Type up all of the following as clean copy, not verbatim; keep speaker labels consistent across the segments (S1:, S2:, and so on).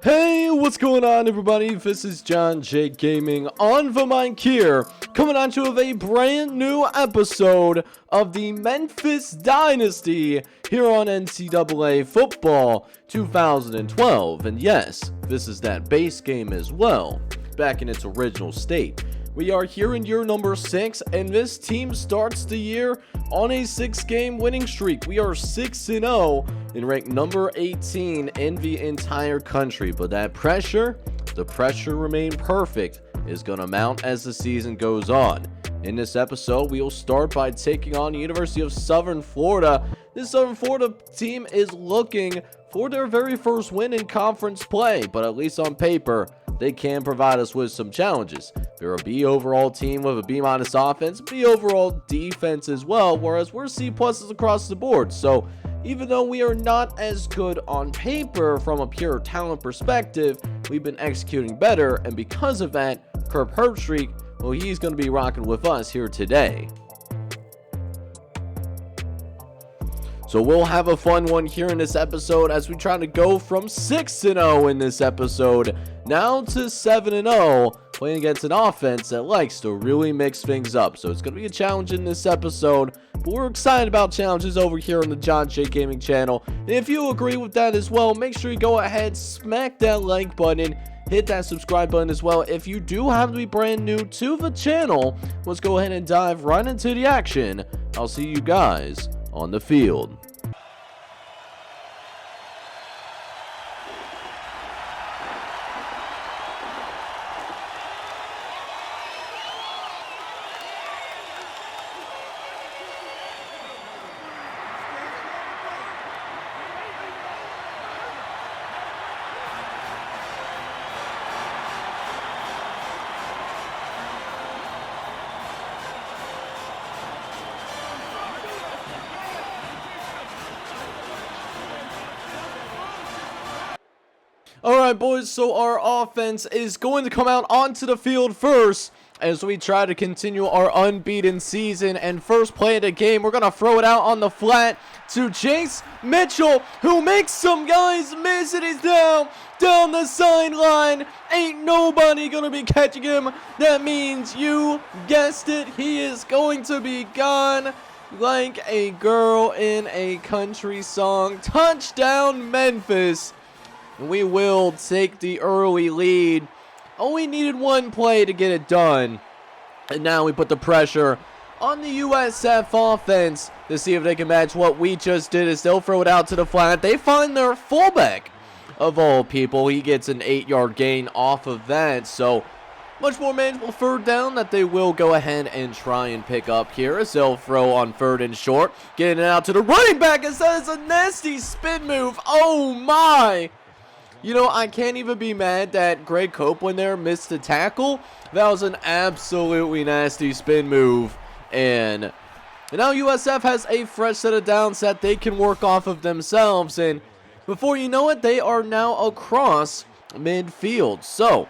S1: Hey, what's going on, everybody? This is John J Gaming on the mic here, coming at you with a brand new episode of the Memphis Dynasty here on NCAA Football 2012. And yes, this is that base game as well, back in its original state. We are here in year number 6, and this team starts the year on a 6-game winning streak. We are 6-0 and ranked number 18 in the entire country. But that pressure, the pressure remain perfect, is going to mount as the season goes on. In this episode, we will start by taking on the University of Southern Florida. This Southern Florida team is looking for their very first win in conference play, but at least on paper, they can provide us with some challenges. They're a B overall team with a B- offense, B overall defense as well, whereas we're C pluses across the board. So even though we are not as good on paper from a pure talent perspective, we've been executing better, and because of that, Kirk Herbstreit, well, he's going to be rocking with us here today. So we'll have a fun one here in this episode as we try to go from 6-0 in this episode now to 7-0, playing against an offense that likes to really mix things up. So it's going to be a challenge in this episode, but we're excited about challenges over here on the John J Gaming channel. And if you agree with that as well, make sure you go ahead, smack that like button, hit that subscribe button as well. If you do happen to be brand new to the channel, let's go ahead and dive right into the action. I'll see you guys on the field. Alright, boys, so our offense is going to come out onto the field first as we try to continue our unbeaten season. And first play of the game, we're going to throw it out on the flat to Chase Mitchell, who makes some guys miss, and he's down the sideline. Ain't nobody going to be catching him. That means, you guessed it, he is going to be gone like a girl in a country song. Touchdown, Memphis. We will take the early lead. Only needed one play to get it done. And now we put the pressure on the USF offense to see if they can match what we just did, as they'll throw it out to the flat. They find their fullback, of all people. He gets an 8-yard gain off of that. So much more manageable third down that they will go ahead and try and pick up here, as they'll throw on third and short. Getting it out to the running back, as that is a nasty spin move. Oh my! You know, I can't even be mad that Greg Copeland there missed the tackle. That was an absolutely nasty spin move. And now USF has a fresh set of downs that they can work off of themselves. And before you know it, they are now across midfield. So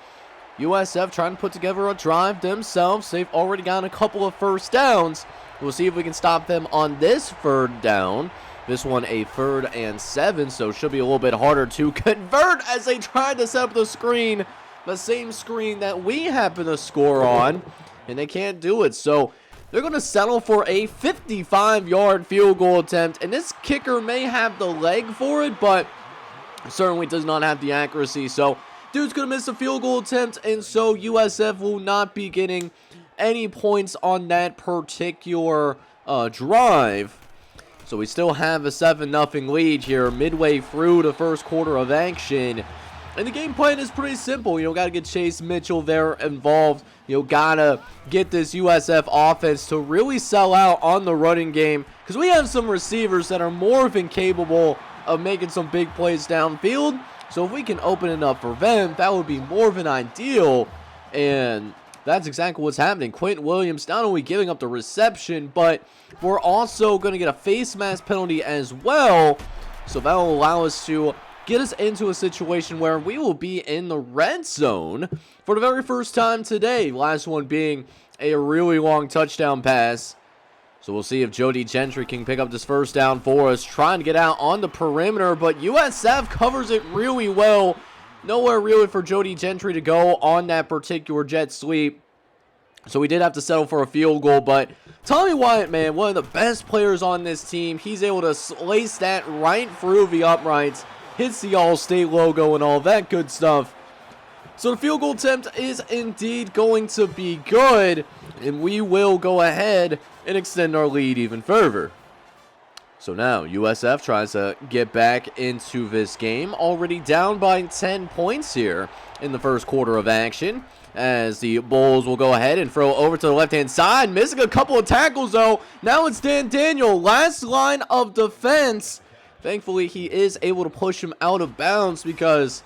S1: USF trying to put together a drive themselves. They've already gotten a couple of first downs. We'll see if we can stop them on this third down. This one a 3rd and 7, so it should be a little bit harder to convert as they try to set up the screen, the same screen that we happen to score on, and they can't do it. So they're going to settle for a 55-yard field goal attempt, and this kicker may have the leg for it, but certainly does not have the accuracy. So dude's going to miss a field goal attempt, and so USF will not be getting any points on that particular drive. So we still have a 7-0 lead here midway through the first quarter of action. And the game plan is pretty simple. You know, got to get Chase Mitchell there involved. You know, got to get this USF offense to really sell out on the running game, because we have some receivers that are more than capable of making some big plays downfield. So if we can open it up for them, that would be more than ideal. And that's exactly what's happening. Quentin Williams not only giving up the reception, but we're also going to get a face mask penalty as well. So that will allow us to get us into a situation where we will be in the red zone for the very first time today. Last one being a really long touchdown pass. So we'll see if Jody Gentry can pick up this first down for us. Trying to get out on the perimeter, but USF covers it really well. nowhere really for Jody Gentry to go on that particular jet sweep. So we did have to settle for a field goal, but Tommy Wyatt, man, one of the best players on this team. He's able to slice that right through the uprights, hits the All-State logo and all that good stuff. So the field goal attempt is indeed going to be good, and we will go ahead and extend our lead even further. So now USF tries to get back into this game, already down by 10 points here in the first quarter of action, as the Bulls will go ahead and throw over to the left-hand side, missing a couple of tackles though. Now it's Dan Daniel, last line of defense. Thankfully he is able to push him out of bounds, because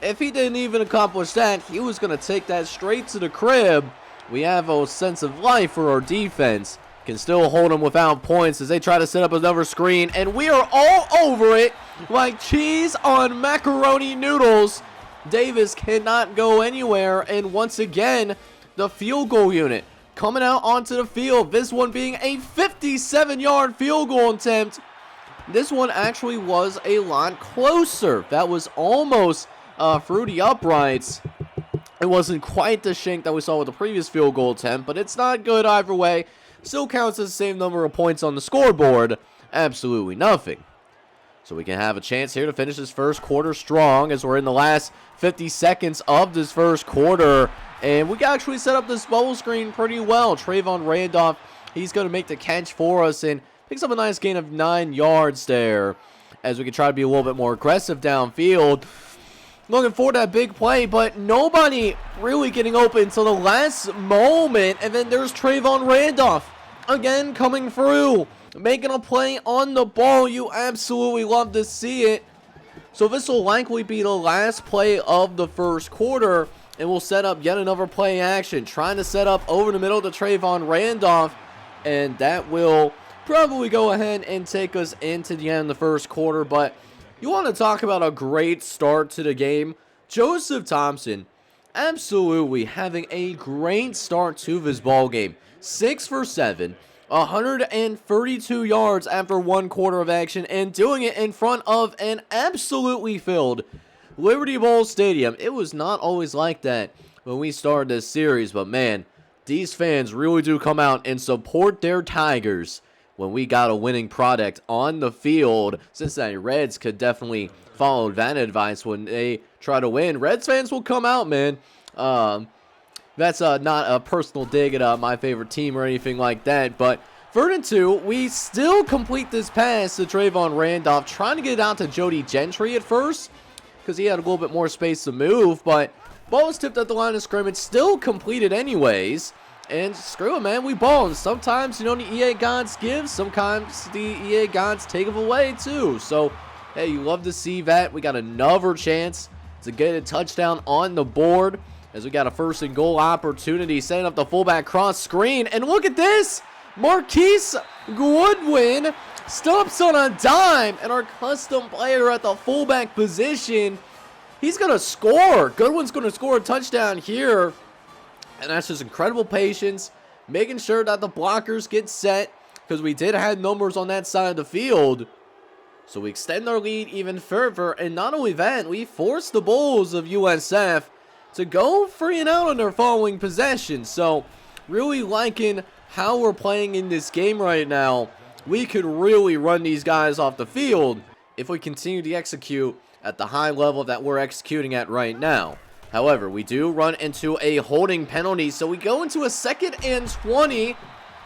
S1: if he didn't even accomplish that, he was going to take that straight to the crib. We have a sense of life for our defense. Can still hold them without points as they try to set up another screen, and we are all over it like cheese on macaroni noodles. Davis cannot go anywhere, and once again, the field goal unit coming out onto the field. This one being a 57-yard field goal attempt. This one actually was a lot closer. That was almost through the uprights. It wasn't quite the shank that we saw with the previous field goal attempt, but it's not good either way. Still counts as the same number of points on the scoreboard. Absolutely nothing. So we can have a chance here to finish this first quarter strong, as we're in the last 50 seconds of this first quarter. And we can actually set up this bubble screen pretty well. Trayvon Randolph, he's going to make the catch for us and picks up a nice gain of 9 yards there, as we can try to be a little bit more aggressive downfield. Looking for that big play, but nobody really getting open until the last moment. And then there's Trayvon Randolph again coming through, making a play on the ball. You absolutely love to see it. So this will likely be the last play of the first quarter, and we'll set up yet another play action, trying to set up over the middle to Trayvon Randolph, and that will probably go ahead and take us into the end of the first quarter. But you want to talk about a great start to the game. Joseph Thompson absolutely having a great start to this ball game. 6 for 7, 132 yards after one quarter of action, and doing it in front of an absolutely filled Liberty Bowl Stadium. It was not always like that when we started this series, but man, these fans really do come out and support their Tigers when we got a winning product on the field. Cincinnati Reds could definitely follow that advice when they try to win. Reds fans will come out, man. That's not a personal dig at my favorite team or anything like that, but 3rd and 2, we still complete this pass to Trayvon Randolph, trying to get it out to Jody Gentry at first, because he had a little bit more space to move, but ball was tipped at the line of scrimmage, still completed anyways. And screw it, man, we ball. And sometimes, you know, the EA gods give, sometimes the EA gods take them away too. So, hey, you love to see that. We got another chance to get a touchdown on the board, as we got a 1st and goal opportunity, setting up the fullback cross screen. And look at this! Marquise Goodwin stops on a dime, and our custom player at the fullback position, he's going to score. Goodwin's going to score a touchdown here. And that's just incredible patience, making sure that the blockers get set, because we did have numbers on that side of the field. So we extend our lead even further, and not only that, we force the Bulls of USF to go 3-and-out on their following possession. So really liking how we're playing in this game right now. We could really run these guys off the field if we continue to execute at the high level that we're executing at right now. However, we do run into a holding penalty, so we go into a 2nd and 20.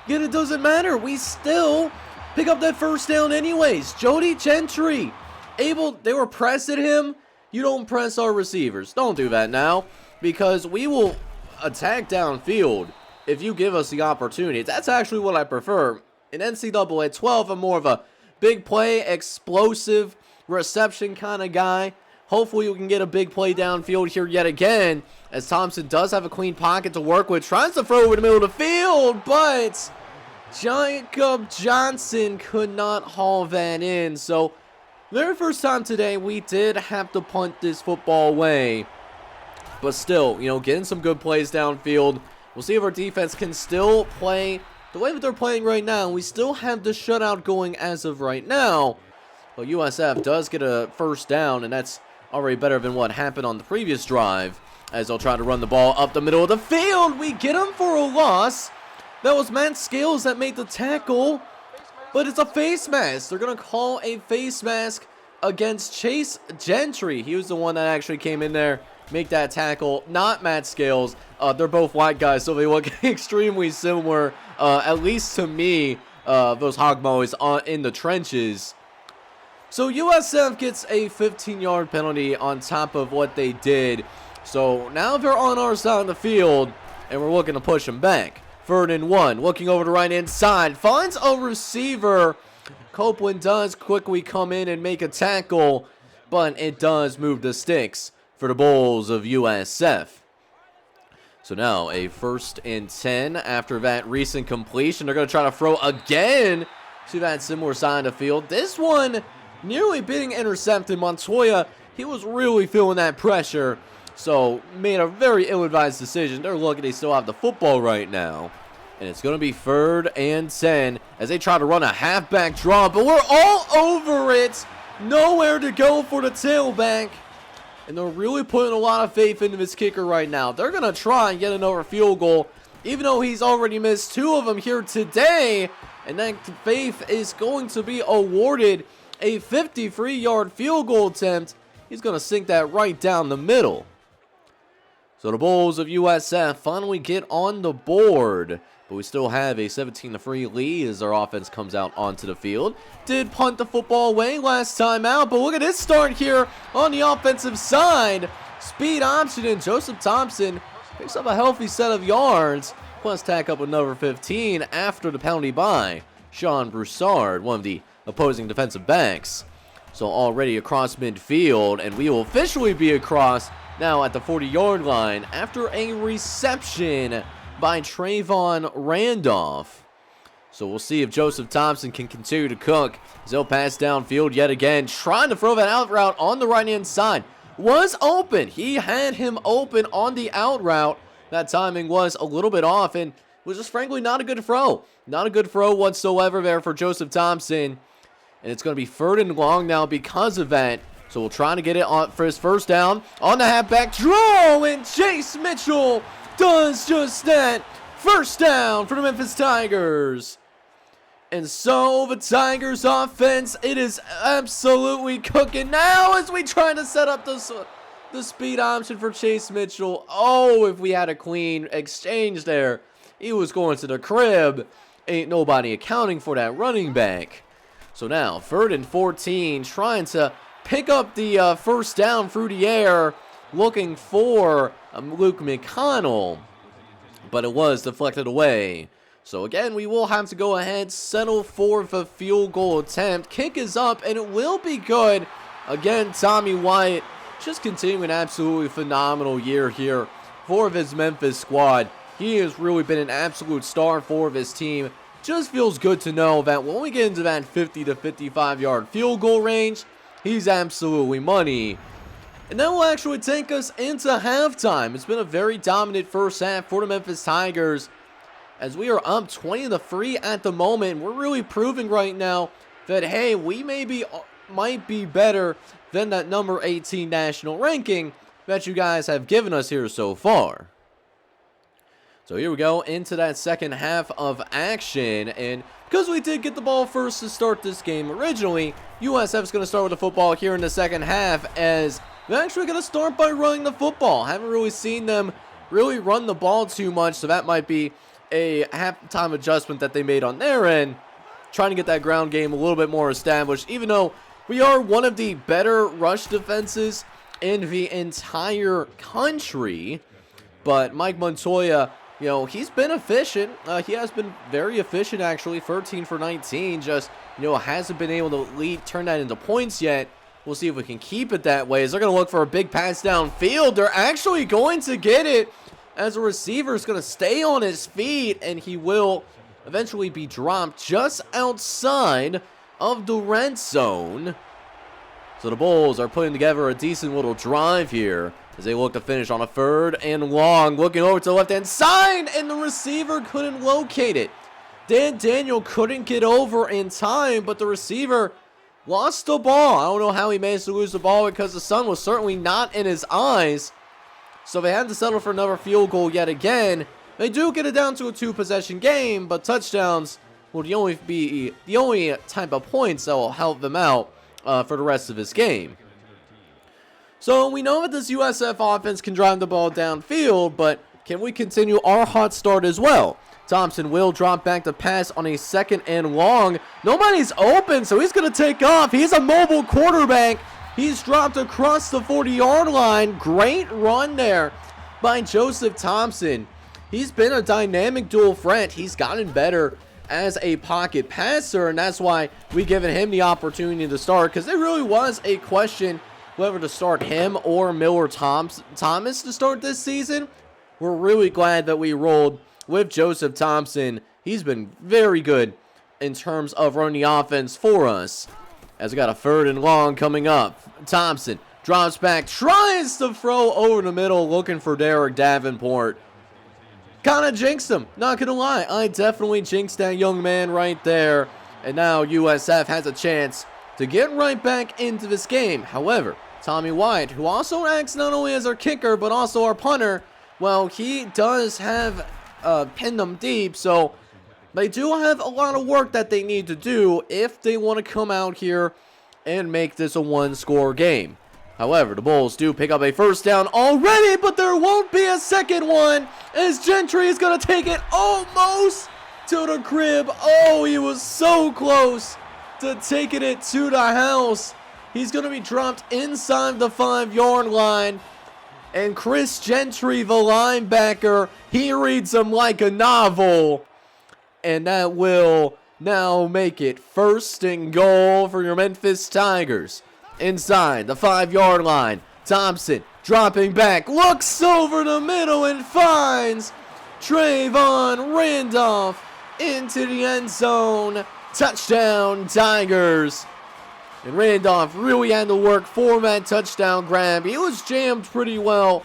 S1: Yet it doesn't matter. We still pick up that 1st down anyways. Jody Gentry, they were pressing him. You don't press our receivers. Don't do that now, because we will attack downfield if you give us the opportunity. That's actually what I prefer. In NCAA 12, I'm more of a big play, explosive reception kind of guy. Hopefully we can get a big play downfield here yet again, as Thompson does have a clean pocket to work with. Tries to throw over the middle of the field, but Jacob Johnson could not haul that in. So, very first time today, we did have to punt this football away. But still, you know, getting some good plays downfield. We'll see if our defense can still play the way that they're playing right now. We still have the shutout going as of right now. But USF does get a 1st down, and that's already better than what happened on the previous drive, as they'll try to run the ball up the middle of the field. We get him for a loss. That was Matt Scales that made the tackle, but it's a face mask. They're going to call a face mask against Chase Gentry. He was the one that actually came in there, make that tackle, not Matt Scales. They're both white guys, so they look extremely similar, at least to me, those hog mollies in the trenches. So USF gets a 15-yard penalty on top of what they did. So now they're on our side of the field, and we're looking to push them back. 3rd and 1, looking over the right-hand side, finds a receiver. Copeland does quickly come in and make a tackle, but it does move the sticks for the Bulls of USF. So now a 1st and 10 after that recent completion. They're going to try to throw again to that similar side of the field. This one nearly being intercepted. Montoya, he was really feeling that pressure, so made a very ill-advised decision. They're lucky they still have the football right now. And it's going to be 3rd and 10 as they try to run a halfback draw, but we're all over it. Nowhere to go for the tailback. And they're really putting a lot of faith into this kicker right now. They're going to try and get another field goal, even though he's already missed 2 of them here today. And that faith is going to be awarded a 53-yard field goal attempt. He's going to sink that right down the middle. So the Bulls of USF finally get on the board. But we still have a 17-3 lead as our offense comes out onto the field. Did punt the football away last time out, but look at this start here on the offensive side. Speed option, and Joseph Thompson picks up a healthy set of yards, plus tack up another 15 after the penalty by Sean Broussard, one of the opposing defensive backs. So already across midfield, and we will officially be across now at the 40-yard line after a reception by Trayvon Randolph. So we'll see if Joseph Thompson can continue to cook as he'll pass downfield yet again, trying to throw that out route on the right-hand side. Was open. He had him open on the out route. That timing was a little bit off and was just frankly not a good throw. Not a good throw whatsoever there for Joseph Thompson. And it's going to be 3rd and long now because of that. So we'll try to get it on for his first down on the halfback draw, and Chase Mitchell does just that. First down for the Memphis Tigers. And so the Tigers offense, it is absolutely cooking now as we try to set up the speed option for Chase Mitchell. Oh, if we had a clean exchange there, he was going to the crib. Ain't nobody accounting for that running back. So now 3rd and 14, trying to pick up the first down through the air, looking for Luke McConnell, but it was deflected away. So again, we will have to go ahead, settle for the field goal attempt. Kick is up, and it will be good. Again, Tommy Wyatt just continuing an absolutely phenomenal year here for his Memphis squad. He has really been an absolute star for his team. Just feels good to know that when we get into that 50 to 55-yard field goal range, he's absolutely money. And that will actually take us into halftime. It's been a very dominant first half for the Memphis Tigers, as we are up 20-3 at the moment. We're really proving right now that, hey, we might be better than that number 18 national ranking that you guys have given us here so far. So here we go into that second half of action, and because we did get the ball first to start this game originally, USF is going to start with the football here in the second half, as they're actually going to start by running the football. Haven't really seen them really run the ball too much, so that might be a halftime adjustment that they made on their end, trying to get that ground game a little bit more established, even though we are one of the better rush defenses in the entire country. But Mike Montoya, you know, he's been efficient. He has been very efficient, actually. 13 for 19. Just, you know, hasn't been able to turn that into points yet. We'll see if we can keep it that way, as they're going to look for a big pass downfield. They're actually going to get it, as a receiver is going to stay on his feet, and he will eventually be dropped just outside of the red zone. So the Bulls are putting together a decent little drive here as they look to finish on a 3rd and long. Looking over to the left-hand side, and the receiver couldn't locate it. Dan Daniel couldn't get over in time, but the receiver lost the ball. I don't know how he managed to lose the ball because the sun was certainly not in his eyes. So they had to settle for another field goal yet again. They do get it down to a 2-possession game, but touchdowns will be the only type of points that will help them out for the rest of this game. So we know that this USF offense can drive the ball downfield, but can we continue our hot start as well? Thompson will drop back to pass on a 2nd and long. Nobody's open, so he's going to take off. He's a mobile quarterback. He's dropped across the 40-yard line. Great run there by Joseph Thompson. He's been a dynamic dual threat. He's gotten better as a pocket passer, and that's why we've given him the opportunity to start, because there really was a question whether to start him or Miller Thomas to start this season. We're really glad that we rolled with Joseph Thompson. He's been very good in terms of running the offense for us. As we got a 3rd and long coming up. Thompson drops back, tries to throw over the middle, looking for Derek Davenport. Kind of jinxed him, not gonna lie. I definitely jinxed that young man right there. And now USF has a chance to get right back into this game. However, Tommy White, who also acts not only as our kicker, but also our punter, well, he does have pinned them deep, so they do have a lot of work that they need to do if they want to come out here and make this a 1-score game. However, the Bulls do pick up a 1st down already, but there won't be a 2nd one, as Gentry is going to take it almost to the crib. Oh, he was so close to taking it to the house. He's going to be dropped inside the 5-yard line. And Chris Gentry, the linebacker, he reads him like a novel. And that will now make it 1st and goal for your Memphis Tigers. Inside the 5-yard line, Thompson dropping back, looks over the middle and finds Trayvon Randolph into the end zone. Touchdown, Tigers. And Randolph really had to work for that touchdown grab. He was jammed pretty well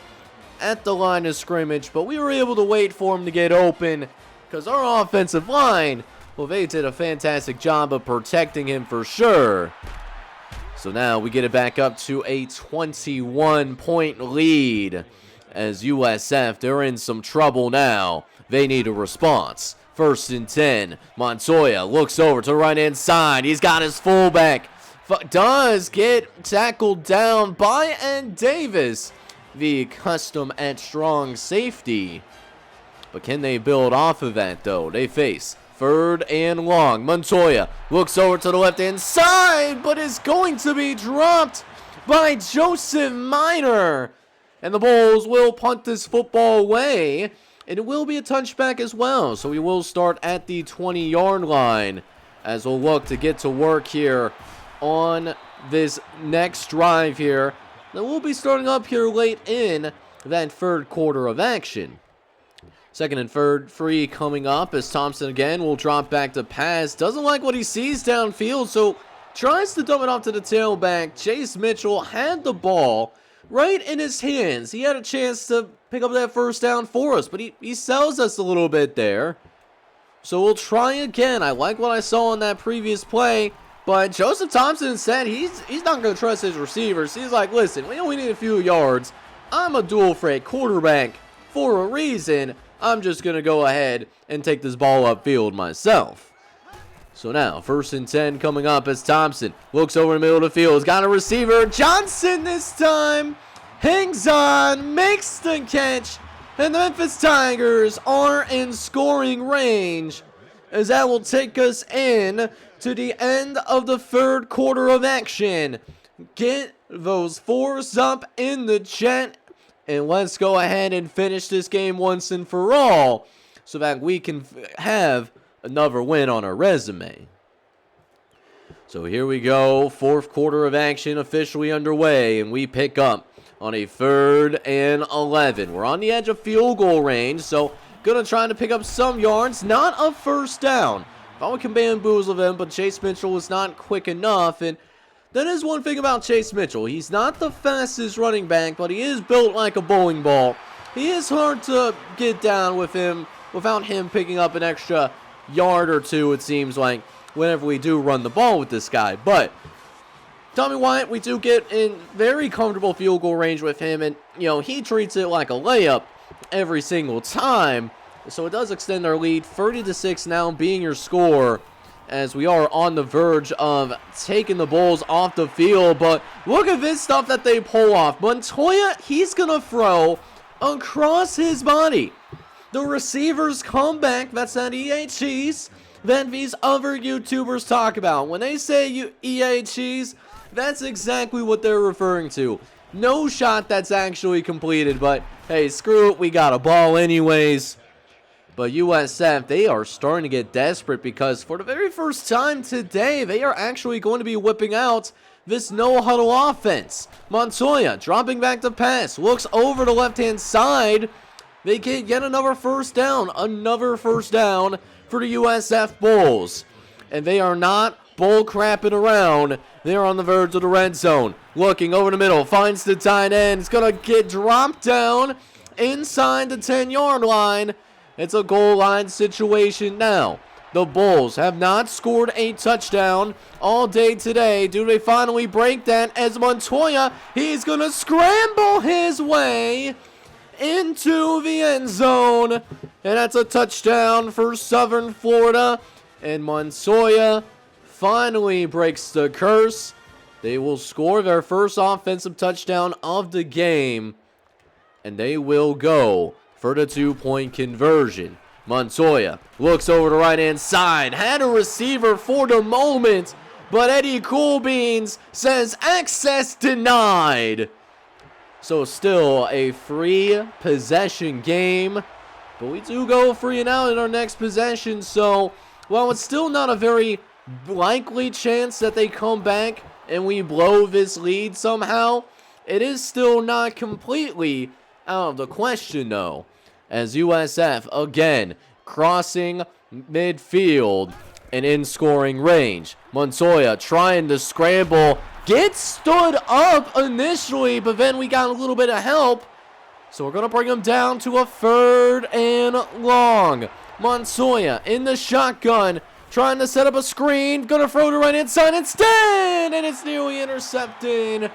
S1: at the line of scrimmage, but we were able to wait for him to get open because our offensive line, well, they did a fantastic job of protecting him for sure. So now we get it back up to a 21-point lead as USF, they're in some trouble now. They need a response. 1st and 10. Montoya looks over to the right-hand side. He's got his fullback. Does get tackled down by Ed Davis, the custom at strong safety. But can they build off of that, though? They face 3rd and long. Montoya looks over to the left-hand side, but is going to be dropped by Joseph Minor. And the Bulls will punt this football away. And it will be a touchback as well. So we will start at the 20-yard line as we'll look to get to work here on this next drive here. Then we'll be starting up here late in that 3rd quarter of action. 2nd and 3rd, free coming up as Thompson again will drop back to pass. Doesn't like what he sees downfield, so tries to dump it off to the tailback. Chase Mitchell had the ball right in his hands. He had a chance to pick up that 1st down for us, but he sells us a little bit there. So we'll try again. I like what I saw on that previous play. But Joseph Thompson said he's not going to trust his receivers. He's like, listen, we only need a few yards. I'm a dual threat quarterback for a reason. I'm just going to go ahead and take this ball upfield myself. So now, 1st and 10 coming up as Thompson looks over the middle of the field. He's got a receiver. Johnson this time hangs on, makes the catch. And the Memphis Tigers are in scoring range, as that will take us in to the end of the 3rd quarter of action. Get those 4s up in the chat, and let's go ahead and finish this game once and for all so that we can have another win on our resume. So here we go, 4th quarter of action officially underway, and we pick up on a 3rd and 11. We're on the edge of field goal range, so gonna try to pick up some yards, not a 1st down. Thought we can bamboozle them, but Chase Mitchell was not quick enough, and that is one thing about Chase Mitchell. He's not the fastest running back, but he is built like a bowling ball. He is hard to get down with him without him picking up an extra yard or two, it seems like, whenever we do run the ball with this guy. But Tommy Wyatt, we do get in very comfortable field goal range with him, and, he treats it like a layup every single time. So it does extend our lead, 30-6 now being your score, as we are on the verge of taking the Bulls off the field. But look at this stuff that they pull off. Montoya, he's going to throw across his body. The receivers come back. That's that EA cheese that these other YouTubers talk about. When they say EA cheese, that's exactly what they're referring to. No shot that's actually completed, but hey, screw it, we got a ball anyways. But USF, they are starting to get desperate because for the very first time today, they are actually going to be whipping out this no-huddle offense. Montoya dropping back to pass, looks over the left-hand side. They get yet another first down for the USF Bulls. And they are not bull crapping around. They are on the verge of the red zone. Looking over the middle, finds the tight end. It's going to get dropped down inside the 10-yard line. It's a goal line situation now. The Bulls have not scored a touchdown all day today. Do they finally break that as Montoya, he's going to scramble his way into the end zone. And that's a touchdown for Southern Florida. And Montoya finally breaks the curse. They will score their first offensive touchdown of the game. And they will go for the 2-point conversion. Montoya looks over the right-hand side. Had a receiver for the moment, but Eddie Coolbeans says access denied. So still a free possession game, but we do go free and out in our next possession. So while it's still not a very likely chance that they come back and we blow this lead somehow, it is still not completely out of the question though, as USF again crossing midfield and in scoring range. Montoya trying to scramble, gets stood up initially, but then we got a little bit of help. So we're going to bring him down to a 3rd and long. Montoya in the shotgun, trying to set up a screen, going to throw to right inside instead, and it's nearly intercepted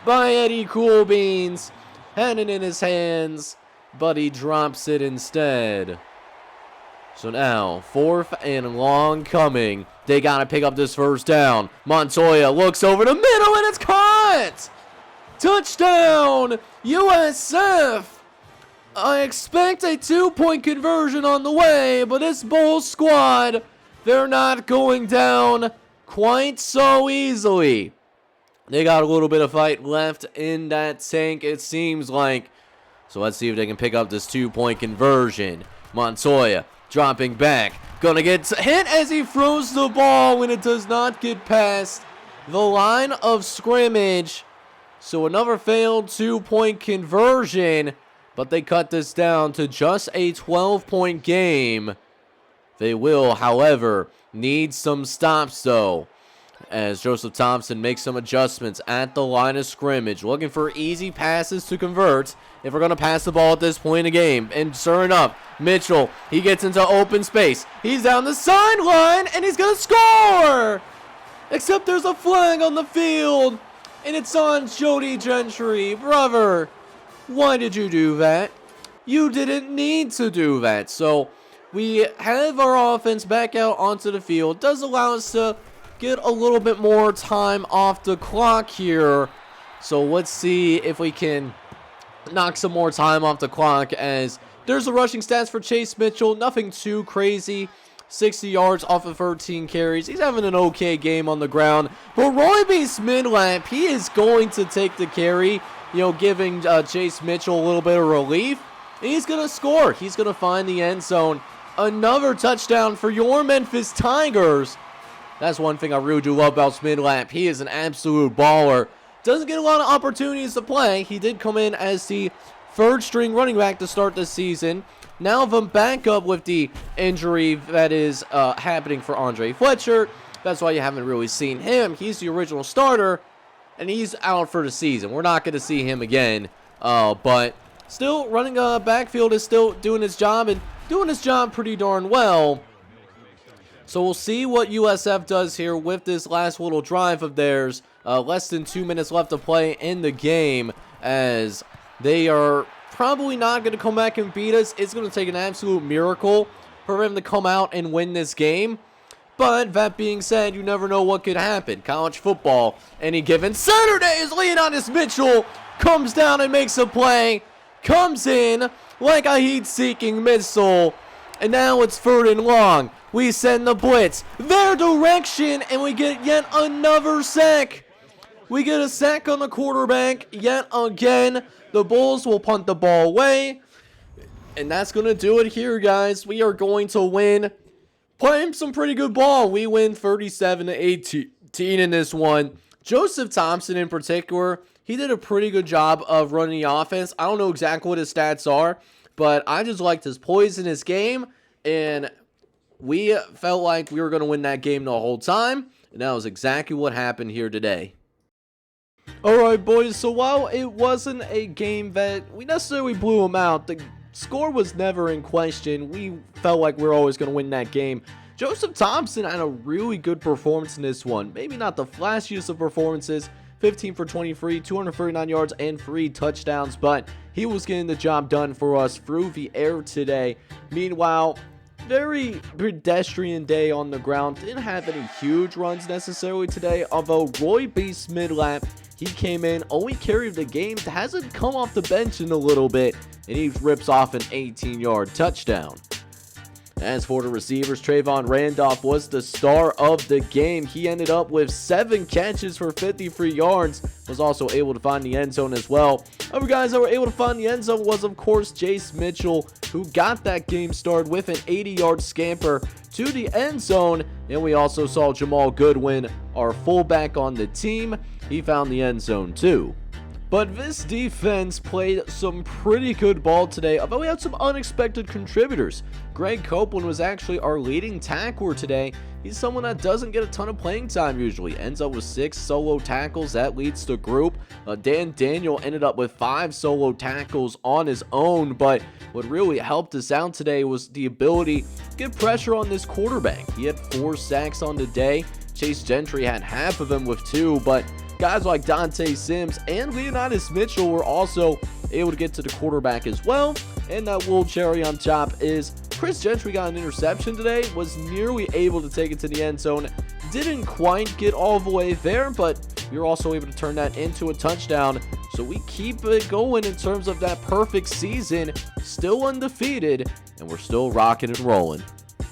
S1: by Eddie Coolbeans. Had it in his hands, but he drops it instead. So now, 4th and long coming. They got to pick up this first down. Montoya looks over the middle, and it's caught! Touchdown, USF! I expect a 2-point conversion on the way, but this Bulls squad, they're not going down quite so easily. They got a little bit of fight left in that tank, it seems like. So let's see if they can pick up this 2-point conversion. Montoya dropping back. Gonna get hit as he throws the ball when it does not get past the line of scrimmage. So another failed 2-point conversion. But they cut this down to just a 12-point game. They will, however, need some stops though, as Joseph Thompson makes some adjustments at the line of scrimmage, looking for easy passes to convert if we're going to pass the ball at this point in the game. And sure enough, Mitchell, he gets into open space. He's down the sideline, and he's going to score! Except there's a flag on the field, and it's on Jody Gentry. Brother, why did you do that? You didn't need to do that. So we have our offense back out onto the field. Does allow us to get a little bit more time off the clock here. So let's see if we can knock some more time off the clock, as there's the rushing stats for Chase Mitchell. Nothing too crazy. 60 yards off of 13 carries. He's having an okay game on the ground. But Roy B. Smidlap, he is going to take the carry, giving Chase Mitchell a little bit of relief. And he's going to score. He's going to find the end zone. Another touchdown for your Memphis Tigers. That's one thing I really do love about Smidlap. He is an absolute baller. Doesn't get a lot of opportunities to play. He did come in as the 3rd-string running back to start this season. Now the backup with the injury that is happening for Andre Fletcher. That's why you haven't really seen him. He's the original starter, and he's out for the season. We're not going to see him again. But still, running backfield is still doing his job, and doing his job pretty darn well. So we'll see what USF does here with this last little drive of theirs. Less than 2 minutes left to play in the game, as they are probably not going to come back and beat us. It's going to take an absolute miracle for them to come out and win this game. But that being said, you never know what could happen. College football, any given Saturday, is Leonidas Mitchell comes down and makes a play, comes in like a heat-seeking missile, and now it's 3rd and long. We send the blitz their direction, and we get yet another sack. We get a sack on the quarterback yet again. The Bulls will punt the ball away, and that's going to do it here, guys. We are going to win. Playing some pretty good ball. We win 37-18 in this one. Joseph Thompson in particular, he did a pretty good job of running the offense. I don't know exactly what his stats are, but I just liked his poise in his game, and we felt like we were going to win that game the whole time, and that was exactly what happened here today. Alright, boys, so while it wasn't a game that we necessarily blew them out, the score was never in question. We felt like we were always going to win that game. Joseph Thompson had a really good performance in this one. Maybe not the flashiest of performances. 15 for 23, 239 yards, and 3 touchdowns. But he was getting the job done for us through the air today. Meanwhile, very pedestrian day on the ground. Didn't have any huge runs necessarily today. Although Roy B. Smidlap, he came in, only carried the game, hasn't come off the bench in a little bit, and he rips off an 18-yard touchdown. As for the receivers, Trayvon Randolph was the star of the game. He ended up with 7 catches for 53 yards, was also able to find the end zone as well. Other guys that were able to find the end zone was, of course, Jace Mitchell, who got that game started with an 80-yard scamper to the end zone. And we also saw Jamal Goodwin, our fullback on the team. He found the end zone too. But this defense played some pretty good ball today, although we had some unexpected contributors. Greg Copeland was actually our leading tackler today. He's someone that doesn't get a ton of playing time usually. Ends up with 6 solo tackles. That leads the group. Dan Daniel ended up with 5 solo tackles on his own. But what really helped us out today was the ability to get pressure on this quarterback. He had 4 sacks on the day. Chase Gentry had half of them with 2, but guys like Dante Sims and Leonidas Mitchell were also able to get to the quarterback as well. And that little cherry on top is Chris Gentry got an interception today, was nearly able to take it to the end zone. Didn't quite get all the way there, but you're also able to turn that into a touchdown. So we keep it going in terms of that perfect season, still undefeated, and we're still rocking and rolling.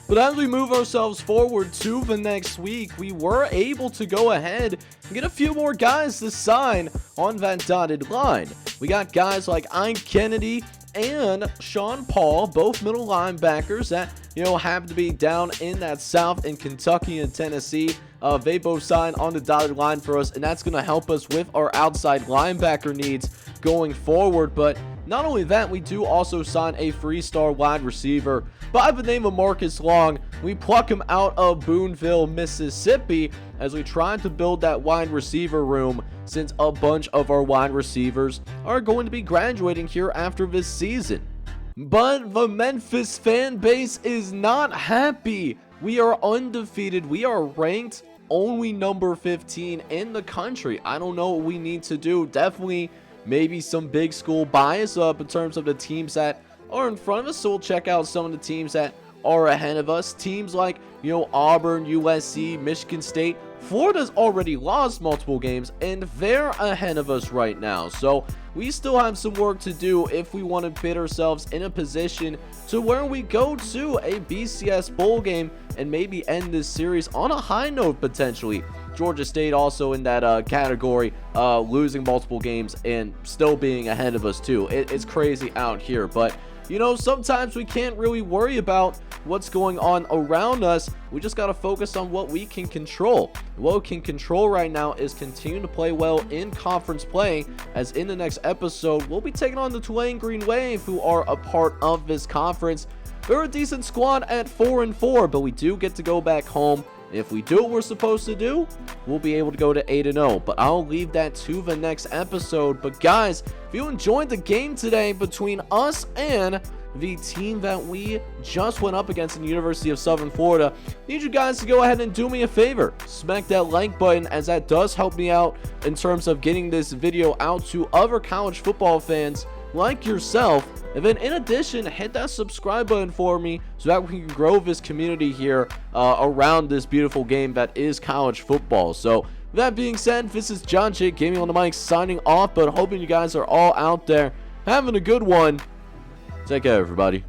S1: But as we move ourselves forward to the next week, we were able to go ahead and get a few more guys to sign on that dotted line. We got guys like Ike Kennedy and Sean Paul, both middle linebackers that, happen to be down in that South in Kentucky and Tennessee. They both signed on the dotted line for us, and that's going to help us with our outside linebacker needs going forward. But not only that, we do also sign a 3-star wide receiver by the name of Marcus Long. We pluck him out of Boonville, Mississippi, as we try to build that wide receiver room, since a bunch of our wide receivers are going to be graduating here after this season. But the Memphis fan base is not happy. We are undefeated. We are ranked only number 15 in the country. I don't know what we need to do. Definitely maybe some big school bias up in terms of the teams that are in front of us. So we'll check out some of the teams that are ahead of us. Teams like, Auburn, USC, Michigan State. Florida's already lost multiple games, and they're ahead of us right now. So we still have some work to do if we want to put ourselves in a position to where we go to a BCS bowl game and maybe end this series on a high note potentially. Georgia State also in that category, losing multiple games and still being ahead of us too. It's crazy out here, but sometimes we can't really worry about what's going on around us. We just got to focus on what we can control. What we can control right now is continue to play well in conference play, as in the next episode, we'll be taking on the Tulane Green Wave, who are a part of this conference. They're a decent squad at 4-4, but we do get to go back home If we do what we're supposed to do, we'll be able to go to 8-0. But I'll leave that to the next episode. But guys, if you enjoyed the game today between us and the team that we just went up against in the University of Southern Florida, I need you guys to go ahead and do me a favor. Smack that like button, as that does help me out in terms of getting this video out to other college football fans like yourself. And then in addition, hit that subscribe button for me so that we can grow this community here around this beautiful game that is college football. So with that being said, this is John J Gaming on the mic signing off, but hoping you guys are all out there having a good one. Take care, everybody.